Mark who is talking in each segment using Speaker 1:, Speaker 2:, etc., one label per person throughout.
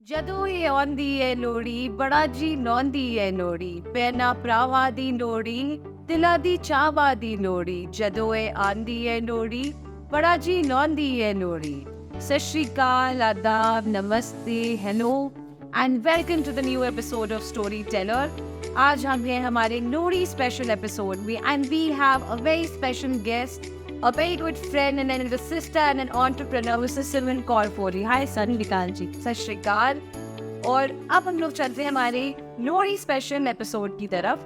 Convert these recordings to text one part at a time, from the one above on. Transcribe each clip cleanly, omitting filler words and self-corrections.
Speaker 1: ਜਦੋਂ ਇਹ ਆਉਂਦੀ ਏ ਲੋੜੀ ਬੜਾ ਜੀ ਨੌਂਦੀ ਏ ਲੋੜੀ ਪੈਨਾ ਭਰਾਵਾਂ ਦੀ ਲੋੜੀ ਦਿਲਾਂ ਦੀ ਚਾਹਵਾਂ ਦੀ ਲੋੜੀ ਜਦੋਂ ਇਹ ਆਉਂਦੀ ਏ ਲੋੜੀ ਬੜਾ ਜੀ ਨੌਂਦੀ ਏ ਲੋੜੀ ਸਤਿ ਸ਼੍ਰੀ ਅਕਾਲ ਆਦਾਬ नमस्ते hello and welcome to the new episode of Story Teller. आज हम हैं हमारे लोड़ी स्पेशल एपिसोड में and we have a very special guest, a very good friend and an elder sister and an entrepreneur, Mrs. Simran Kaurpuri. Hi Sarnivikal ji. सत श्री अकाल। और अब हम लोग चलते हैं हमारे लोहड़ी स्पेशल एपिसोड की तरफ।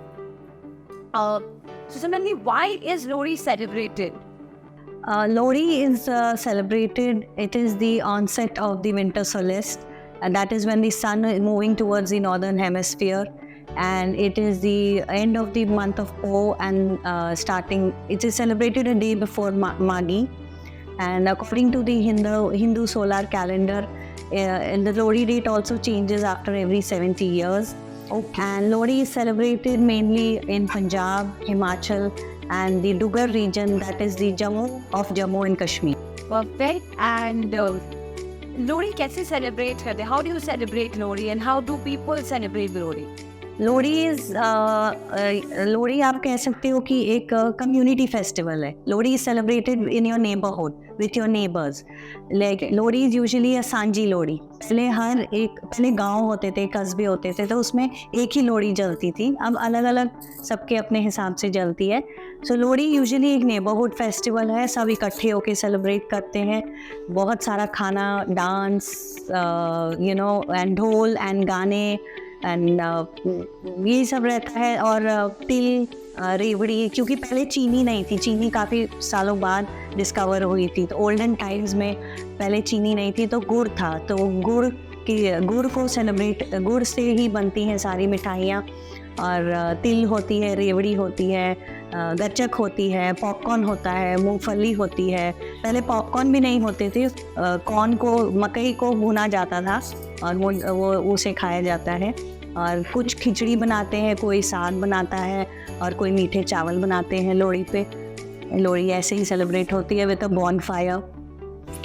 Speaker 1: So Simran, why is Lohri celebrated?
Speaker 2: Lohri is celebrated. It is the onset of the winter solstice, and that is when the sun is moving towards the northern hemisphere. And it is the end of the month of Po, and starting. It is celebrated a day before Maghi, and according to the Hindu solar calendar, and the Lohri date also changes after every 70 years. Okay. And Lohri is celebrated mainly in Punjab, Himachal, and the Dugar region, that is the Jammu and Kashmir.
Speaker 1: Perfect. And Lohri कैसे celebrate करते हैं? How do you celebrate Lohri and how do people celebrate Lohri?
Speaker 2: Lohri आप कह सकते हो कि एक community festival है। Lohri is celebrated in your neighbourhood with your neighbours. Like Lohri is usually a सांझी लोहड़ी। पहले गांव होते थे, कस्बे होते थे, तो उसमें एक ही लोहड़ी जलती थी। अब अलग अलग सबके अपने हिसाब से जलती है। सो लोहड़ी यूजुअली एक नेबरहुड फेस्टिवल है। सब इकट्ठे होके सेलिब्रेट करते हैं। बहुत सारा खाना, डांस, एंड ढोल एंड गाने एंड ये सब रहता है। और तिल, रेवड़ी, क्योंकि पहले चीनी नहीं थी, चीनी काफ़ी सालों बाद डिस्कवर हुई थी। तो ओल्डन टाइम्स में पहले चीनी नहीं थी, तो गुड़ था। तो गुड़ को सेलिब्रेट, गुड़ से ही बनती हैं सारी मिठाइयाँ। और तिल होती है, रेवड़ी होती है, गच्चक होती है, पॉपकॉर्न होता है, मूंगफली होती है। पहले पॉपकॉर्न भी नहीं होते थे। कॉर्न को, मकई को भुना जाता था और वो उसे खाया जाता है। और कुछ खिचड़ी बनाते हैं, कोई साग बनाता है और कोई मीठे चावल बनाते हैं लोहड़ी पे। लोहड़ी ऐसे ही सेलिब्रेट होती है विद अ बॉनफायर।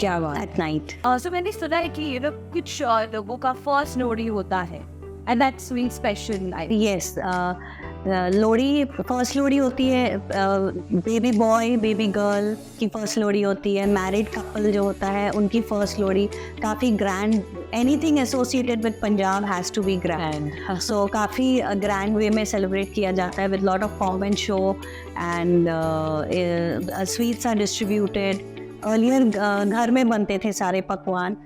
Speaker 1: क्या बात
Speaker 2: एट नाइट।
Speaker 1: सो मैंने सुना है कि कुछ लोगों का फर्स्ट लोहड़ी होता है and that's really special.
Speaker 2: Yes, Lohri, first Lohri होती है बेबी बॉय, बेबी गर्ल की फर्स्ट लोहड़ी होती है। मैरिड कपल जो होता है उनकी फर्स्ट लोहड़ी काफ़ी grand. Anything associated with Punjab has to be grand. So काफ़ी ग्रैंड वे में सेलिब्रेट किया जाता है with lot of pomp and show and sweets are distributed. Earlier घर में बनते थे सारे पकवान।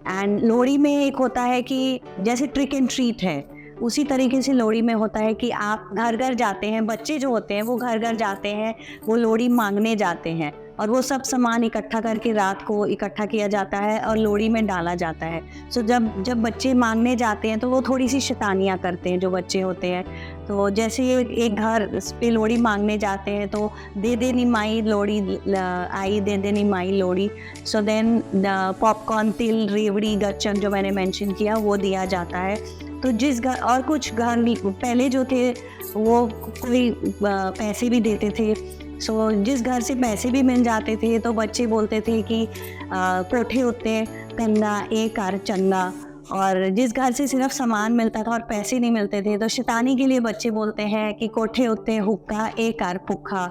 Speaker 2: एंड लोहड़ी में एक होता है कि जैसे ट्रिक एंड ट्रीट है, उसी तरीके से लोहड़ी में होता है कि आप घर घर जाते हैं। बच्चे जो होते हैं वो घर घर जाते हैं, वो लोहड़ी मांगने जाते हैं और वो सब सामान इकट्ठा करके रात को इकट्ठा किया जाता है और लोहड़ी में डाला जाता है। सो जब बच्चे मांगने जाते हैं तो वो थोड़ी सी शैतानियाँ करते हैं जो बच्चे होते हैं। तो जैसे एक घर पे लोहड़ी मांगने जाते हैं तो दे देनी माई लोहड़ी आई, दे देनी माई लोहड़ी। सो देन पॉपकॉर्न, तिल, रेवड़ी, गच्चक जो मैंने मेंशन किया वो दिया जाता है। तो जिस घर, और कुछ घर पहले जो थे वो कोई पैसे भी देते थे। सो जिस घर से पैसे भी मिल जाते थे तो बच्चे बोलते थे कि कोठे उत्ते कंदा एक कार चंदा। और जिस घर से सिर्फ सामान मिलता था और पैसे नहीं मिलते थे तो शैतानी के लिए बच्चे बोलते हैं कि कोठे उत्ते हुक्का एक कार भुक्खा।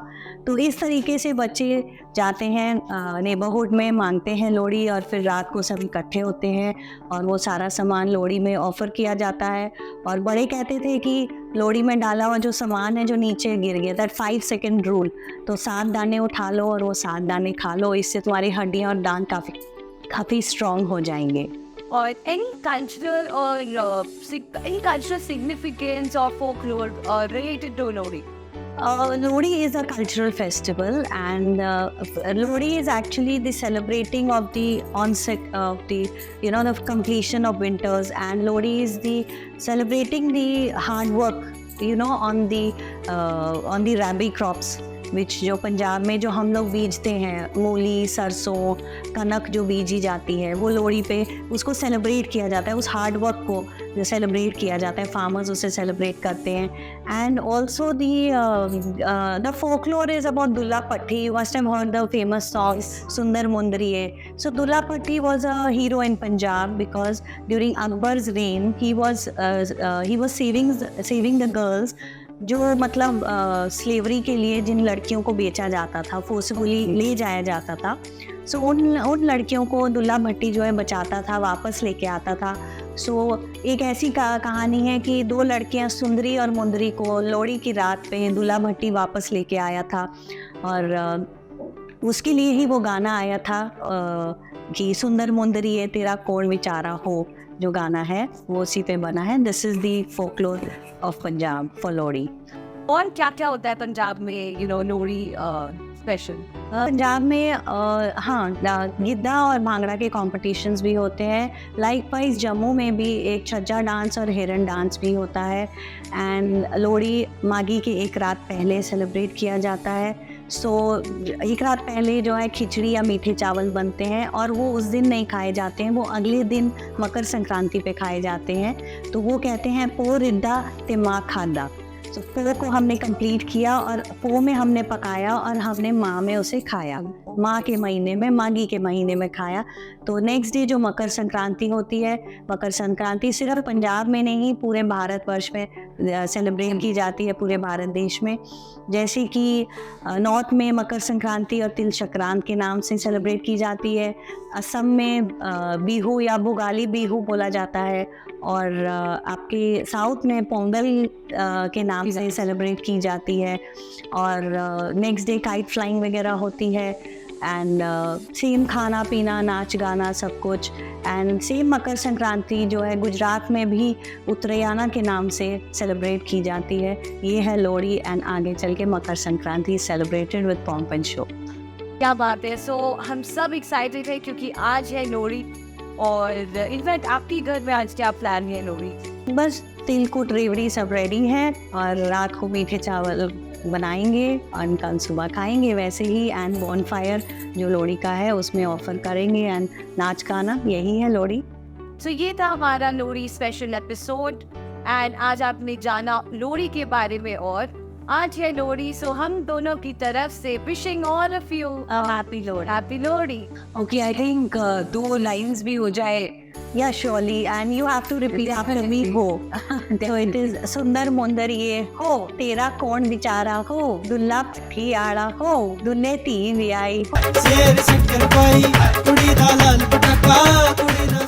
Speaker 2: तो इस तरीके से बच्चे जाते हैं नेबरहुड में, मांगते हैं लोहड़ी और फिर रात को सब इकट्ठे होते हैं और वो सारा सामान लोहड़ी में ऑफ़र किया जाता है। और बड़े कहते थे कि लोहड़ी में डाला हुआ जो सामान है जो नीचे गिर गया, दैट 5 सेकेंड रूल। तो 7 दाने उठा लो और वो 7 दाने खा लो, इससे तुम्हारी हड्डियाँ और दांत काफ़ी स्ट्रॉन्ग हो जाएंगे।
Speaker 1: Or any cultural significance or folklore related to Lohri?
Speaker 2: Lohri is a cultural festival, and Lohri is actually the celebrating of the onset of the the completion of winters, and Lohri is the celebrating the hard work on the rabi crops विच जो पंजाब में जो हम लोग बीजते हैं, मूली, सरसों, कनक जो बीजी जाती है, वो लोहड़ी पे उसको सेलिब्रेट किया जाता है, उस हार्ड वर्क को सेलिब्रेट किया जाता है, फार्मर्स उसे सेलिब्रेट करते हैं। And also the folklore is about Dulla Bhatti. You must have heard the famous song Sunder Mundriye. सो दुल्ला पट्टी was a hero in Punjab because during Akbar's reign he was saving the girls जो मतलब स्लेवरी के लिए जिन लड़कियों को बेचा जाता था, फोर्सफुली ले जाया जाता था। सो उन लड़कियों को दुल्ला भट्टी जो है बचाता था, वापस लेके आता था। सो एक ऐसी कहानी है कि दो लड़कियां सुंदरी और मुंदरी को लोहड़ी की रात पे दुल्ला भट्टी वापस लेके आया था, और उसके लिए ही वो गाना आया था कि सुंदर मुंदरिये तेरा कौन विचारा हो, जो गाना है वो उसी पे बना है। This is the folklore of Punjab for Lohri.
Speaker 1: और क्या क्या होता है पंजाब में लोहड़ी स्पेशल?
Speaker 2: पंजाब में हाँ, गिद्दा और भांगड़ा के कॉम्पिटिशन्स भी होते हैं। लाइकवाइज जम्मू में भी एक छज्जा डांस और हिरन डांस भी होता है। एंड लोहड़ी मागी के एक रात पहले सेलिब्रेट किया जाता है। सो एक रात पहले जो है खिचड़ी या मीठे चावल बनते हैं, और वो उस दिन नहीं खाए जाते हैं, वो अगले दिन मकर संक्रांति पे खाए जाते हैं। तो वो कहते हैं पो रिद्दा ते माँ खादा। तो पो को हमने कंप्लीट किया और पो में हमने पकाया और हमने माँ में उसे खाया, माँ के महीने में, मागी के महीने में खाया। तो नेक्स्ट डे जो मकर संक्रांति होती है, मकर संक्रांति सिर्फ पंजाब में नहीं पूरे भारतवर्ष में सेलिब्रेट की जाती है, पूरे भारत देश में। जैसे कि नॉर्थ में मकर संक्रांति और तिल संक्रांत के नाम से सेलिब्रेट की जाती है। असम में बिहू या भोगाली बिहू बोला जाता है, और आपके साउथ में पोंगल के नाम से सेलिब्रेट की जाती है। और नेक्स्ट डे काइट फ्लाइंग वगैरह होती है। एंड सेम खाना पीना, नाच गाना, सब कुछ। एंड सेम मकर संक्रांति जो है गुजरात में भी उत्तरायण के नाम से सेलिब्रेट की जाती है। ये है लोहड़ी। एंड आगे चल के Makar Sankranti celebrated with pomp and show.
Speaker 1: क्या बात है। सो हम सब एक्साइटेड है क्योंकि आज है लोहड़ी, और इनफैक्ट आपके घर में आज क्या प्लान है लोहड़ी?
Speaker 2: बस तिलकुट रेवड़ी सब रेडी है, और रात को मीठे चावल बनाएंगे और कल सुबह खाएंगे वैसे ही। एंड बॉनफायर जो लोहड़ी का है उसमें ऑफर करेंगे, एंड नाच गाना, यही है लोहड़ी।
Speaker 1: तो ये था हमारा लोहड़ी स्पेशल एपिसोड। एंड आज आपने जाना लोहड़ी के बारे में, और आज है लोहड़ी। सो हम दोनों की तरफ से wishing all of you
Speaker 2: happy Lohri.
Speaker 1: Happy Lohri.
Speaker 2: Okay, I think 2 lines भी हो जाए। या surely, and you have to repeat after me. हो तो इट इज सुंदर मुंदरिये हो, तेरा कौन विचारा हो, दुल्ला पट्टी आड़ा हो, दुल्ले ती भी आई।
Speaker 3: शेर शक्कर पाई कुड़ी दा लाल पटाका, कुड़ी दा